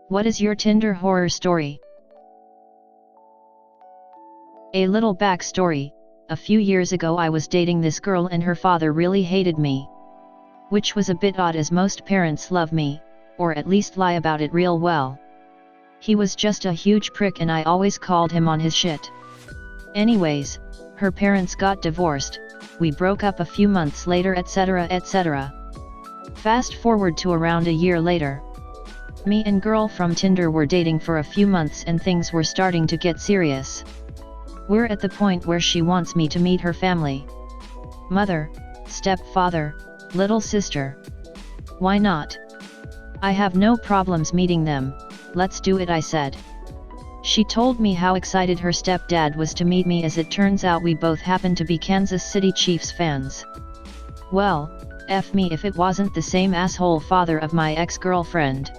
What is your Tinder horror story? A little backstory: a few years ago I was dating this girl and her father really hated me. Which was a bit odd, as most parents love me, or at least lie about it real well. He was just a huge prick and I always called him on his shit. Anyways, her parents got divorced, we broke up a few months later, etc, etc. Fast forward to around a year later. Me and girl from Tinder were dating for a few months and things were starting to get serious. We're at the point where she wants me to meet her family. Mother, stepfather, little sister. Why not? I have no problems meeting them, let's do it, I said. She told me how excited her stepdad was to meet me, as it turns out we both happen to be Kansas City Chiefs fans. Well, F me if it wasn't the same asshole father of my ex-girlfriend.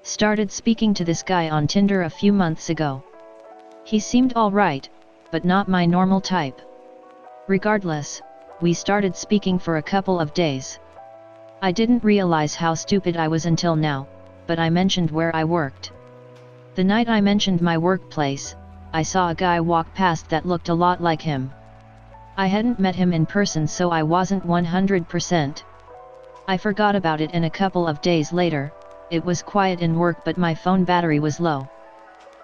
Started speaking to this guy on Tinder a few months ago. He seemed alright, but not my normal type. Regardless, we started speaking for a couple of days. I didn't realize how stupid I was until now, but I mentioned where I worked. The night I mentioned my workplace, I saw a guy walk past that looked a lot like him. I hadn't met him in person, so I wasn't 100%. I forgot about it, and a couple of days later, it was quiet in work but my phone battery was low.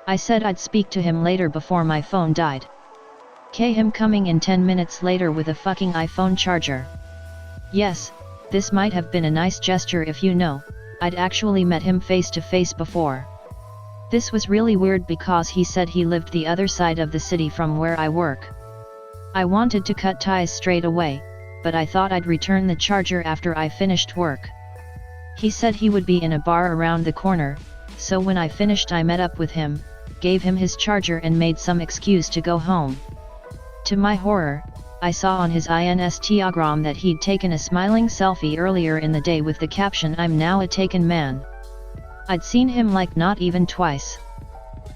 I said I'd speak to him later before my phone died. Him coming in 10 minutes later with a fucking iPhone charger. Yes, this might have been a nice gesture if you know, I'd actually met him face to face before. This was really weird because he said he lived the other side of the city from where I work. I wanted to cut ties straight away, but I thought I'd return the charger after I finished work. He said he would be in a bar around the corner, so when I finished I met up with him, gave him his charger and made some excuse to go home. To my horror, I saw on his Instagram that he'd taken a smiling selfie earlier in the day with the caption, "I'm now a taken man." I'd seen him like not even twice.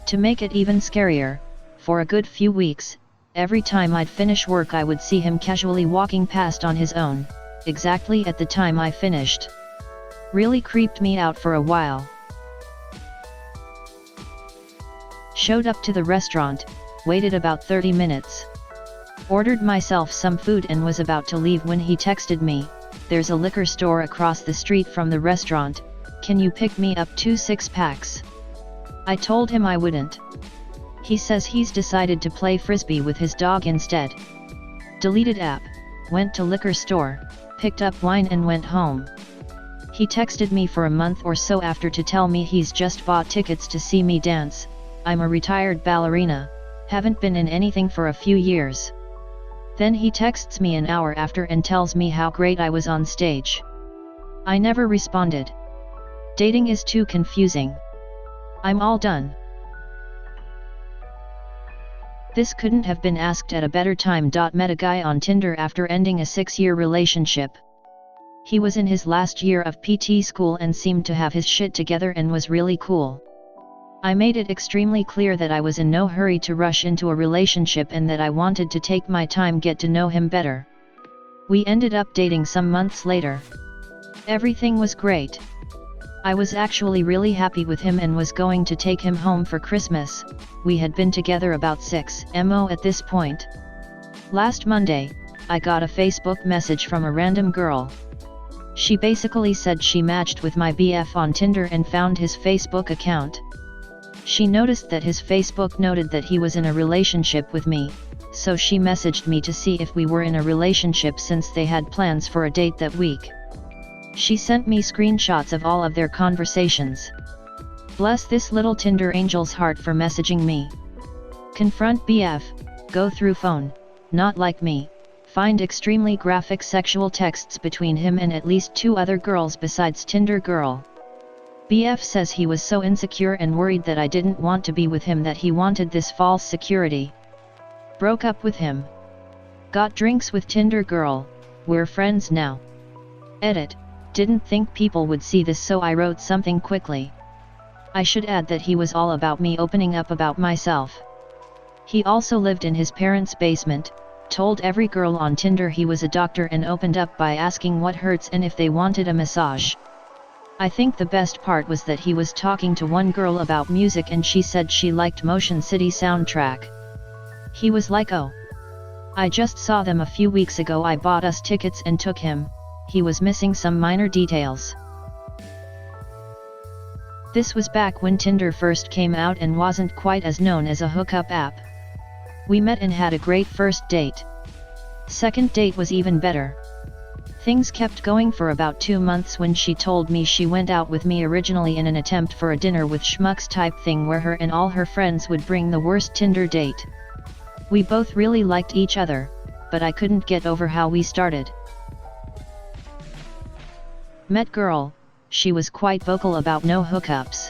To make it even scarier, for a good few weeks, every time I'd finish work I would see him casually walking past on his own, exactly at the time I finished. Really creeped me out for a while. Showed up to the restaurant, waited about 30 minutes. Ordered myself some food and was about to leave when he texted me, "There's a liquor store across the street from the restaurant, can you pick me up 2 6-packs?" I told him I wouldn't. He says he's decided to play frisbee with his dog instead. Deleted app, went to liquor store, picked up wine and went home. He texted me for a month or so after to tell me he's just bought tickets to see me dance. I'm a retired ballerina, haven't been in anything for a few years. Then he texts me an hour after and tells me how great I was on stage. I never responded. Dating is too confusing. I'm all done. This couldn't have been asked at a better time. Met a guy on Tinder after ending a 6-year relationship. He was in his last year of PT school and seemed to have his shit together and was really cool. I made it extremely clear that I was in no hurry to rush into a relationship and that I wanted to take my time, get to know him better. We ended up dating some months later. Everything was great. I was actually really happy with him and was going to take him home for Christmas. We had been together about 6 months at this point. Last Monday, I got a Facebook message from a random girl. She basically said she matched with my BF on Tinder and found his Facebook account. She noticed that his Facebook noted that he was in a relationship with me, so she messaged me to see if we were in a relationship since they had plans for a date that week. She sent me screenshots of all of their conversations. Bless this little Tinder angel's heart for messaging me. Confront BF, go through phone, not like me, find extremely graphic sexual texts between him and at least 2 other girls besides Tinder girl. BF says he was so insecure and worried that I didn't want to be with him that he wanted this false security. Broke up with him. Got drinks with Tinder girl, we're friends now. Edit, didn't think people would see this so I wrote something quickly. I should add that he was all about me opening up about myself. He also lived in his parents' basement, told every girl on Tinder he was a doctor and opened up by asking what hurts and if they wanted a massage. I think the best part was that he was talking to one girl about music and she said she liked Motion City soundtrack. He was like, oh, I just saw them a few weeks ago, I bought us tickets and took him. He was missing some minor details. This was back when Tinder first came out and wasn't quite as known as a hookup app. We met and had a great first date. Second date was even better. Things kept going for about 2 months when she told me she went out with me originally in an attempt for a dinner with schmucks type thing where her and all her friends would bring the worst Tinder date. We both really liked each other, but I couldn't get over how we started. Met girl, she was quite vocal about no hookups.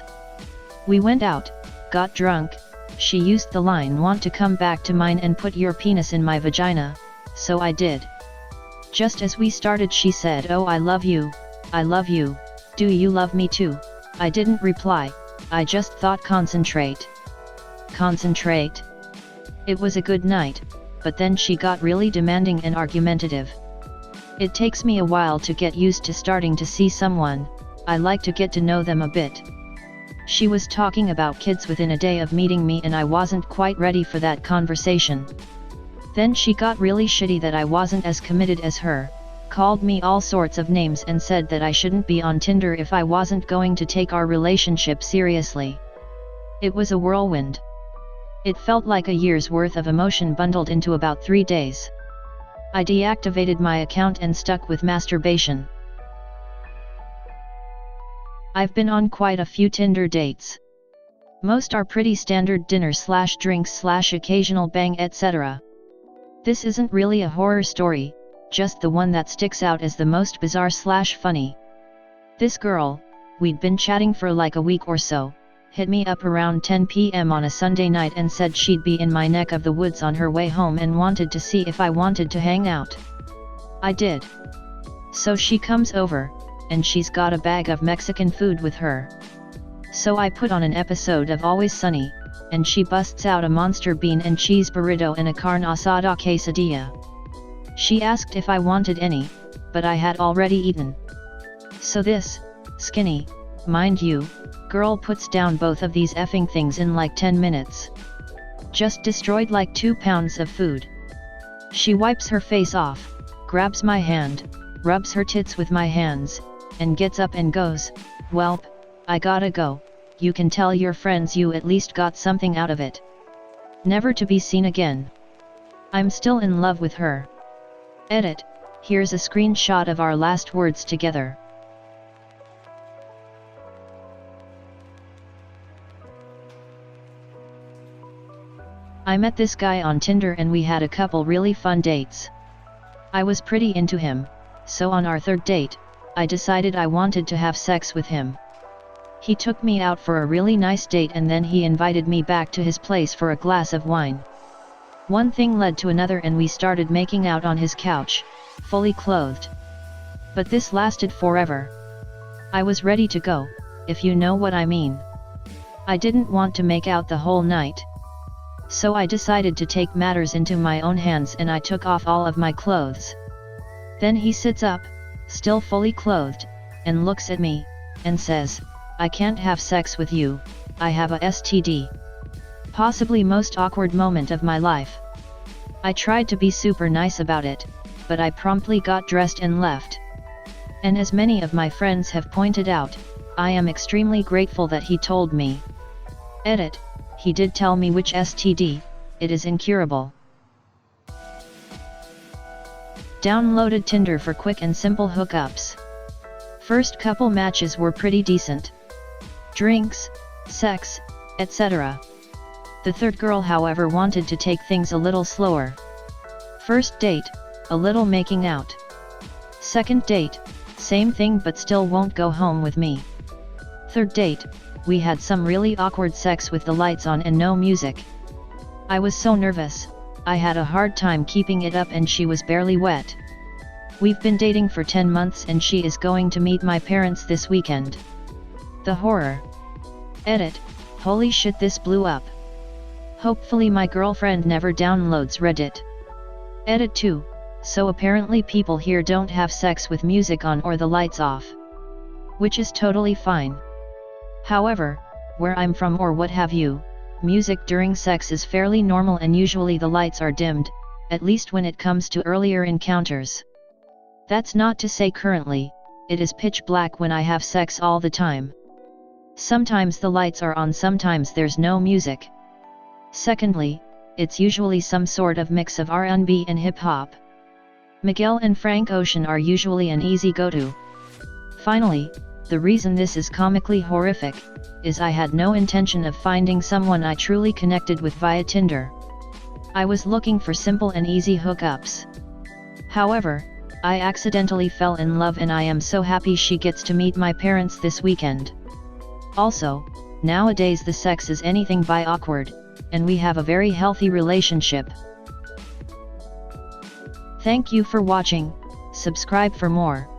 We went out, got drunk, she used the line "want to come back to mine and put your penis in my vagina," so I did. Just as we started she said, "Oh, I love you, do you love me too?" I didn't reply, I just thought concentrate. Concentrate? It was a good night, but then she got really demanding and argumentative. It takes me a while to get used to starting to see someone, I like to get to know them a bit. She was talking about kids within a day of meeting me and I wasn't quite ready for that conversation. Then she got really shitty that I wasn't as committed as her, called me all sorts of names and said that I shouldn't be on Tinder if I wasn't going to take our relationship seriously. It was a whirlwind. It felt like a year's worth of emotion bundled into about 3 days. I deactivated my account and stuck with masturbation. I've been on quite a few Tinder dates. Most are pretty standard dinner/drinks/occasional bang etc. This isn't really a horror story, just the one that sticks out as the most bizarre/funny. This girl, we'd been chatting for like a week or so, hit me up around 10 p.m. on a Sunday night and said she'd be in my neck of the woods on her way home and wanted to see if I wanted to hang out. I did. So she comes over, and she's got a bag of Mexican food with her. So I put on an episode of Always Sunny, and she busts out a monster bean and cheese burrito and a carne asada quesadilla. She asked if I wanted any, but I had already eaten. So this, skinny, mind you, girl puts down both of these effing things in like 10 minutes. Just destroyed like 2 pounds of food. She wipes her face off, grabs my hand, rubs her tits with my hands, and gets up and goes, "Welp, I gotta go, you can tell your friends you at least got something out of it." Never to be seen again. I'm still in love with her. Edit, here's a screenshot of our last words together. I met this guy on Tinder and we had a couple really fun dates. I was pretty into him, so on our third date, I decided I wanted to have sex with him. He took me out for a really nice date and then he invited me back to his place for a glass of wine. One thing led to another and we started making out on his couch, fully clothed. But this lasted forever. I was ready to go, if you know what I mean. I didn't want to make out the whole night. So I decided to take matters into my own hands and I took off all of my clothes. Then he sits up, still fully clothed, and looks at me, and says, "I can't have sex with you, I have a STD." Possibly most awkward moment of my life. I tried to be super nice about it, but I promptly got dressed and left. And as many of my friends have pointed out, I am extremely grateful that he told me. Edit, he did tell me which STD, it is incurable. Downloaded Tinder for quick and simple hookups. First couple matches were pretty decent. Drinks, sex, etc. The third girl however wanted to take things a little slower. First date, a little making out. Second date, same thing but still won't go home with me. Third date, we had some really awkward sex with the lights on and no music. I was so nervous, I had a hard time keeping it up and she was barely wet. We've been dating for 10 months and she is going to meet my parents this weekend. The horror. Edit, holy shit this blew up. Hopefully my girlfriend never downloads Reddit. Edit 2, so apparently people here don't have sex with music on or the lights off. which is totally fine. However, where I'm from or what have you, music during sex is fairly normal and usually the lights are dimmed, at least when it comes to earlier encounters. That's not to say currently, it is pitch black when I have sex all the time. Sometimes the lights are on, sometimes there's no music. Secondly, it's usually some sort of mix of R&B and hip-hop. Miguel and Frank Ocean are usually an easy go-to. Finally, the reason this is comically horrific, is I had no intention of finding someone I truly connected with via Tinder. I was looking for simple and easy hookups. However, I accidentally fell in love and I am so happy she gets to meet my parents this weekend. Also, nowadays the sex is anything but awkward, and we have a very healthy relationship. Thank you for watching, subscribe for more.